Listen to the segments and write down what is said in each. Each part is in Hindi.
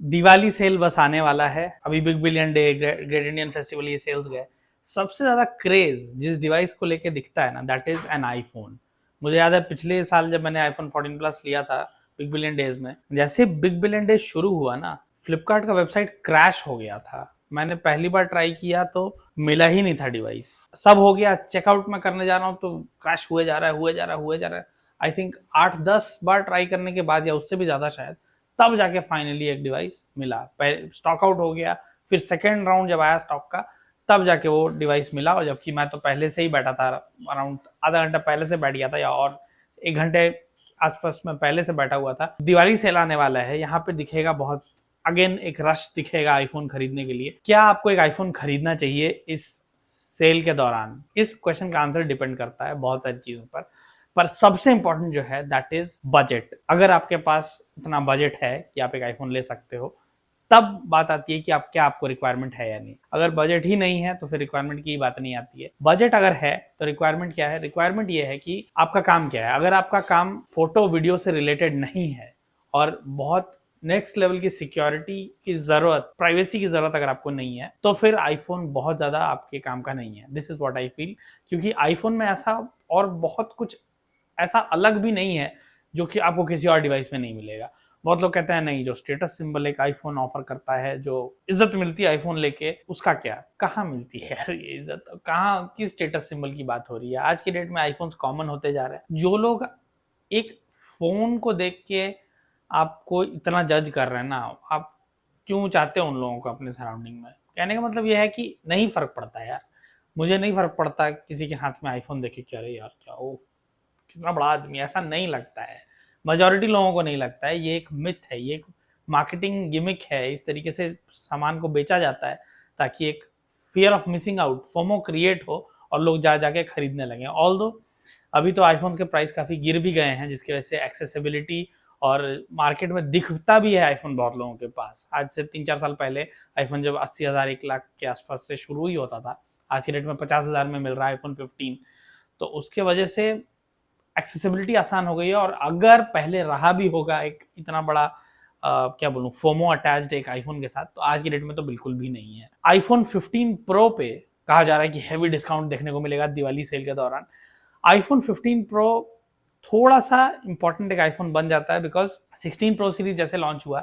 दिवाली सेल बस आने वाला है। अभी big billion day, great Indian festival, ये सेल्स गए। सबसे ज्यादा क्रेज जिस डिवाइस को लेके दिखता है ना, दैट इज एन आईफोन। मुझे याद है पिछले साल जब मैंने आईफोन 14 प्लस लिया था बिग बिलियन डेज में, जैसे बिग बिलियन डे शुरू हुआ ना, फ्लिपकार्ट का वेबसाइट क्रैश हो गया था। मैंने पहली बार ट्राई किया तो मिला ही नहीं था डिवाइस। सब हो गया, चेकआउट में करने जा रहा हूँ तो क्रैश हुए जा रहा है, हुए जा रहा है, हुए जा रहा है। आई थिंक 8-10 बार ट्राई करने के बाद, या उससे भी ज्यादा शायद, तब जाके फाइनली एक डिवाइस मिला। स्टॉक आउट हो गया, फिर सेकेंड राउंड जब आया स्टॉक का, तब जाके वो डिवाइस मिला। और जबकि मैं तो पहले से ही बैठा था, अराउंड आधा घंटा पहले से बैठ गया था, या और 1 घंटे आसपास में पहले से बैठा हुआ था। दिवाली सेल आने वाला है, यहाँ पे दिखेगा बहुत, अगेन एक रश दिखेगा आईफोन खरीदने के लिए। क्या आपको एक आईफोन खरीदना चाहिए इस सेल के दौरान? इस क्वेश्चन का आंसर डिपेंड करता है बहुत सारी चीजों पर सबसे इंपॉर्टेंट जो है दैट इज बजट। अगर आपके पास इतना बजट है कि आप एक आईफोन ले सकते हो, तब बात आती है कि आप क्या, आपको रिक्वायरमेंट है या नहीं। अगर बजट ही नहीं है तो फिर रिक्वायरमेंट की बात नहीं आती है। बजट अगर है तो रिक्वायरमेंट क्या है? रिक्वायरमेंट ये है कि आपका काम क्या है। अगर आपका काम फोटो वीडियो से रिलेटेड नहीं है और बहुत नेक्स्ट लेवल की सिक्योरिटी की जरूरत, प्राइवेसी की जरूरत अगर आपको नहीं है, तो फिर आईफोन बहुत ज्यादा आपके काम का नहीं है। This is what I feel. क्योंकि आईफोन में ऐसा और बहुत कुछ ऐसा अलग भी नहीं है जो कि आपको किसी और डिवाइस में नहीं मिलेगा। बहुत लोग कहते हैं नहीं, जो स्टेटस सिंबल एक आईफोन ऑफर करता है, जो इज्जत मिलती है आईफोन लेके, उसका क्या? कहाँ मिलती है यार ये इज्जत? कहाँ, किस स्टेटस सिंबल की बात हो रही है? आज की डेट में आईफोन्स कॉमन होते जा रहे हैं। जो लोग एक फोन को देख के आपको इतना जज कर रहे हैं ना, आप क्यों चाहते हो उन लोगों को अपने सराउंडिंग में? कहने का मतलब यह है कि नहीं फर्क पड़ता यार। मुझे नहीं फर्क पड़ता किसी के हाथ में आईफोन देखे कि अरे यार क्या वो कितना बड़ा आदमी, ऐसा नहीं लगता है। मेजोरिटी लोगों को नहीं लगता है। ये एक मिथ है, ये एक मार्केटिंग गिमिक है। इस तरीके से सामान को बेचा जाता है ताकि एक fear of missing out, FOMO create हो और लोग जा जाके खरीदने लगे। ऑल दो अभी तो आईफोन के प्राइस काफी गिर भी गए हैं, जिसकी वजह से एक्सेसिबिलिटी और मार्केट में दिखता भी है आईफोन बहुत लोगों के पास। आज से 3-4 साल पहले आईफोन जब 80,000 1 लाख के आसपास से शुरू ही होता था, आज की डेट में 50,000 में मिल रहा है आईफोन 15। तो उसके वजह से एक्सेसिबिलिटी आसान हो गई है। और अगर पहले रहा भी होगा एक इतना बड़ा क्या बोलूं, फोमो अटैच्ड एक आईफोन के साथ, तो आज की डेट में तो बिल्कुल भी नहीं है। आईफोन 15 प्रो पे कहा जा रहा है कि हैवी डिस्काउंट देखने को मिलेगा दिवाली सेल के दौरान। आईफोन 15 प्रो थोड़ा सा इंपॉर्टेंट एक आईफोन बन जाता है, बिकॉज 16 प्रो सीरीज जैसे लॉन्च हुआ,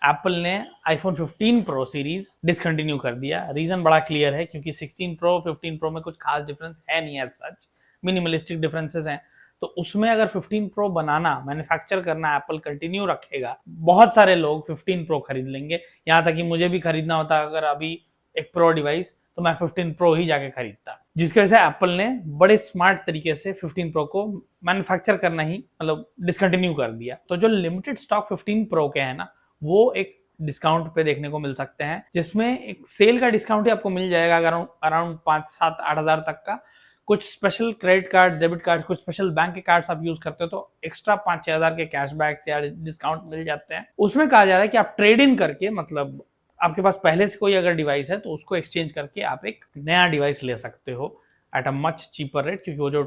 एप्पल ने आईफोन 15 प्रो सीरीज डिसकंटिन्यू कर दिया। रीजन बड़ा क्लियर है, क्योंकि 16 प्रो 15 प्रो में कुछ खास डिफरेंस है नहीं, एज सच मिनिमलिस्टिक डिफरेंसेस हैं। तो उसमें अगर 15 प्रो बनाना, मैन्युफैक्चर करना एप्पल कंटिन्यू रखेगा, बहुत सारे लोग 15 प्रो खरीद लेंगे। यहां तक कि मुझे भी खरीदना होता अगर अभी एक प्रो डिवाइस, तो मैं 15 प्रो ही जाके खरीदता। जिसकी वजह से एप्पल ने बड़े स्मार्ट तरीके से 15 प्रो को मैन्युफैक्चर करना ही, मतलब डिसकंटिन्यू कर दिया। तो जो लिमिटेड स्टॉक 15 प्रो के हैं ना, वो एक डिस्काउंट पे देखने को मिल सकते हैं, जिसमें एक सेल का डिस्काउंट ही आपको मिल जाएगा अराउंड 5-7-8 हज़ार तक का। कुछ special credit card, debit card, कुछ स्पेशल बैंक के कार्ड्स आप यूज करते हो तो एक्स्ट्रा 5-6 हज़ार के कैशबैक्स या डिस्काउंट मिल जाते हैं। उसमें कहा जा रहा है कि आप ट्रेड इन करके, मतलब आपके पास पहले से कोई अगर डिवाइस है तो उसको एक्सचेंज करके आप एक नया डिवाइस ले सकते हो at a much cheaper rate, क्योंकि वो जो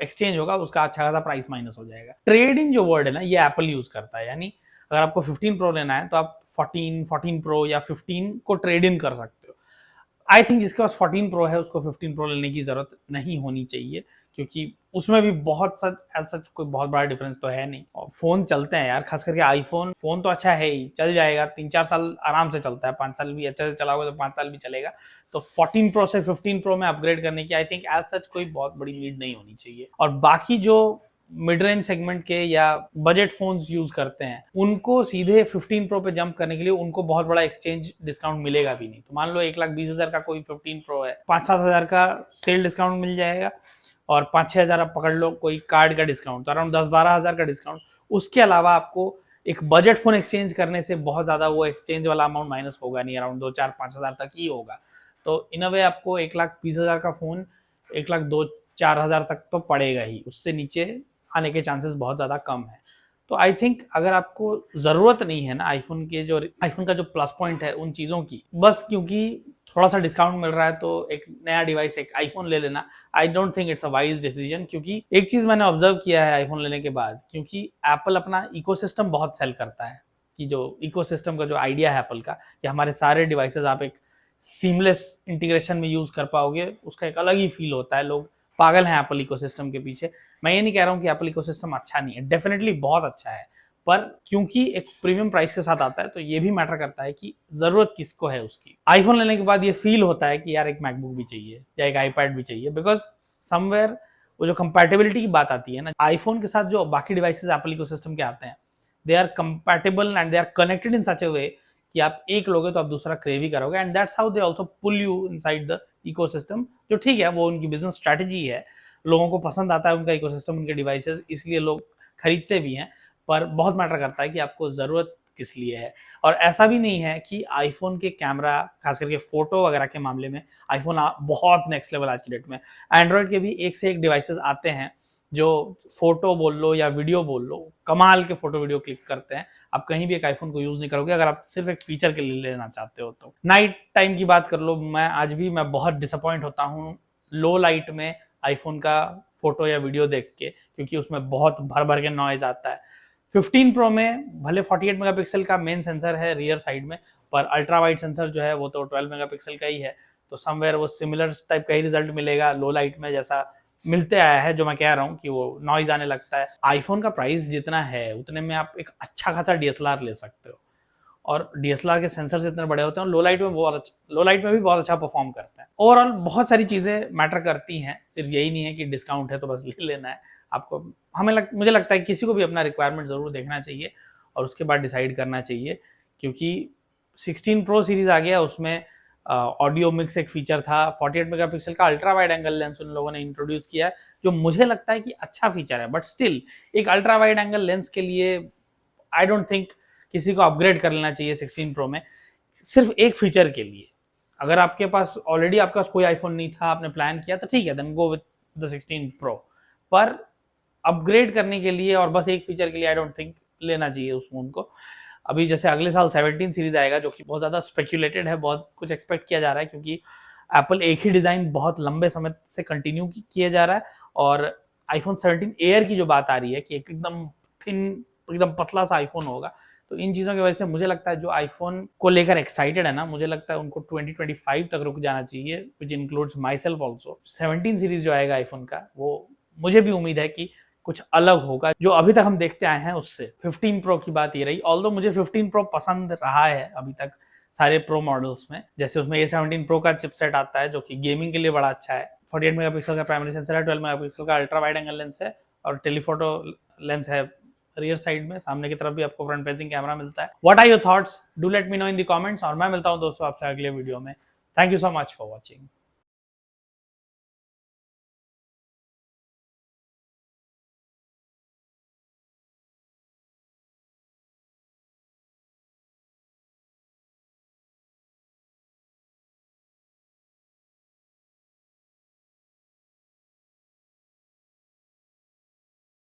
एक्सचेंज होगा उसका अच्छा खासा प्राइस माइनस हो जाएगा। ट्रेडिंग जो वर्ड है ना, ये एप्पल यूज करता है। यानी अगर आपको 15 प्रो लेना है तो आप 14 प्रो या 15 को ट्रेड इन कर सकते हो। आई थिंक जिसके पास 14 प्रो है उसको 15 प्रो लेने की जरूरत नहीं होनी चाहिए, क्योंकि उसमें भी बहुत सच कोई बहुत बड़ा डिफरेंस तो है नहीं। और फोन चलते हैं यार, खास करके आईफोन फोन तो अच्छा है ही, चल जाएगा 3-4 साल आराम से चलता है। 5 साल भी अच्छे से चलाओगे तो 5 साल भी चलेगा। तो 14 प्रो से 15 प्रो में अपग्रेड करने की आई थिंक एज सच कोई बहुत बड़ी नीड नहीं होनी चाहिए। और बाकी जो मिड रेंज सेगमेंट के या बजट फोन्स यूज करते हैं, उनको सीधे 15 प्रो पे जंप करने के लिए उनको बहुत बड़ा एक्सचेंज डिस्काउंट मिलेगा भी नहीं। तो मान लो 1,20,000 का कोई 15 प्रो है, 5-7 हज़ार का सेल डिस्काउंट मिल जाएगा, और 5-6 हज़ार आप पकड़ लो कोई कार्ड का डिस्काउंट, तो अराउंड 10-12 हज़ार का डिस्काउंट। उसके अलावा आपको एक बजट फोन एक्सचेंज करने से बहुत ज्यादा वो एक्सचेंज वाला अमाउंट माइनस होगा नहीं, अराउंड 2-4-5 हज़ार तक ही होगा। तो इन अ वे आपको 1,20,000 का फोन 1,02-4 हज़ार तक तो पड़ेगा ही, उससे नीचे आने के चांसेस बहुत ज्यादा कम है। तो आई थिंक अगर आपको जरूरत नहीं है ना आईफोन का जो प्लस पॉइंट है उन चीजों की, बस क्योंकि थोड़ा सा डिस्काउंट मिल रहा है तो एक नया डिवाइस, एक आईफोन ले लेना, I don't think it's a wise decision. क्योंकि एक चीज मैंने ऑब्जर्व किया है आईफोन लेने के बाद, क्योंकि एप्पल अपना इकोसिस्टम बहुत सेल करता है। कि जो इकोसिस्टम का जो आइडिया है एप्पल का कि हमारे सारे डिवाइसेस आप एक सीमलेस इंटीग्रेशन में यूज कर पाओगे, उसका एक अलग ही फील होता है। लोग पागल हैं एप्पल इकोसिस्टम के पीछे। मैं ये नहीं कह रहा हूँ कि एप्पल इकोसिस्टम अच्छा नहीं है, डेफिनेटली बहुत अच्छा है, पर क्योंकि एक प्रीमियम प्राइस के साथ आता है तो ये भी मैटर करता है कि जरूरत किसको है उसकी। आईफोन लेने के बाद ये फील होता है कि यार एक मैकबुक भी चाहिए या एक आईपैड भी चाहिए, बिकॉज समवेयर वो जो कंपैटिबिलिटी की बात आती है ना, आईफोन के साथ जो बाकी डिवाइसेस एप्पल इकोसिस्टम के आते हैं, they are compatible and they are connected in such a way कि आप एक लोगे तो आप दूसरा क्रेव ही करोगे, and that's how they also pull you inside the ecosystem. जो ठीक है, वो उनकी बिजनेस स्ट्रेटजी है, लोगों को पसंद आता है उनका इकोसिस्टम, उनके डिवाइसेस, इसलिए लोग खरीदते भी हैं। पर बहुत मैटर करता है कि आपको जरूरत किस लिए है। और ऐसा भी नहीं है कि आईफोन के कैमरा, खास करके फोटो वगैरह के मामले में आईफोन बहुत नेक्स्ट लेवल आज की डेट में। एंड्रॉयड के भी एक से एक डिवाइसेस आते हैं जो फोटो बोल लो या वीडियो बोल लो, कमाल के फोटो वीडियो क्लिक करते हैं। आप कहीं भी एक आईफोन को यूज नहीं करोगे अगर आप सिर्फ एक फीचर के लिए लेना चाहते हो तो। नाइट टाइम की बात कर लो, मैं बहुत डिसअपॉइंट होता हूँ लो लाइट में आईफोन का फोटो या वीडियो देख के, क्योंकि उसमें बहुत भर भर के नॉइज आता है। 15 प्रो में भले 48 मेगापिक्सल का मेन सेंसर है रियर साइड में, पर अल्ट्रा वाइड सेंसर जो है वो तो 12 मेगापिक्सल का ही है, तो समवेयर वो सिमिलर टाइप का ही रिजल्ट मिलेगा लो लाइट में जैसा मिलते आया है। जो मैं कह रहा हूँ कि वो नॉइज आने लगता है। आईफोन का प्राइस जितना है उतने में आप एक अच्छा खासा डीएसएलआर ले सकते हो, और डीएसएलआर के सेंसर इतने बड़े होते हैं, लो लाइट में भी बहुत अच्छा परफॉर्म करता है। ओवरऑल बहुत सारी चीजें मैटर करती हैं, सिर्फ यही नहीं है कि डिस्काउंट है तो बस ले लेना है आपको। मुझे लगता है किसी को भी अपना रिक्वायरमेंट जरूर देखना चाहिए और उसके बाद डिसाइड करना चाहिए, क्योंकि 16 प्रो सीरीज आ गया, उसमें ऑडियो मिक्स एक फीचर था, 48 मेगापिक्सल का अल्ट्रा वाइड एंगल लेंस उन लोगों ने इंट्रोड्यूस किया है, जो मुझे लगता है कि अच्छा फीचर है। बट स्टिल एक अल्ट्रा वाइड एंगल लेंस के लिए आई डोंट थिंक किसी को अपग्रेड कर लेना चाहिए 16 प्रो में सिर्फ एक फीचर के लिए। अगर आपके पास ऑलरेडी आपका कोई आईफोन नहीं था, आपने प्लान किया, तो ठीक है, then go with the 16 pro. पर अपग्रेड करने के लिए और बस एक फीचर के लिए आई डोंट थिंक लेना चाहिए उस फोन को। अभी जैसे अगले साल 17 सीरीज आएगा, जो कि बहुत ज्यादा स्पेक्यूलेटेड है, बहुत कुछ एक्सपेक्ट किया जा रहा है, क्योंकि एप्पल एक ही डिजाइन बहुत लंबे समय से कंटिन्यू किया जा रहा है। और आईफोन 17 एयर की जो बात आ रही है कि एकदम थिन, एकदम पतला सा आईफोन होगा, तो इन चीजों की वजह से मुझे लगता है जो आईफोन को लेकर एक्साइटेड है ना, मुझे लगता है उनको 2025 तक रुक जाना चाहिए, which includes my self also. 17 series जो आएगा आईफोन का, वो मुझे भी उम्मीद है कि कुछ अलग होगा जो अभी तक हम देखते आए हैं उससे। 15 प्रो की बात ये रही, ऑल्दो मुझे 15 प्रो पसंद रहा है अभी तक सारे प्रो मॉडल्स में। जैसे उसमें A17 प्रो का चिपसेट आता है जो कि गेमिंग के लिए बड़ा अच्छा है, 48 मेगापिक्सल का प्राइमरी सेंसर है, 12 मेगापिक्सल का अल्ट्रा वाइड एंगल लेंस है, और टेलीफोटो लेंस है रियर साइड में। सामने की तरफ भी आपको फ्रंट फेसिंग कैमरा मिलता है। What are your thoughts? Do let me know in the comments, और मैं मिलता हूं दोस्तों आपसे अगले वीडियो में। Thank you so much for watching.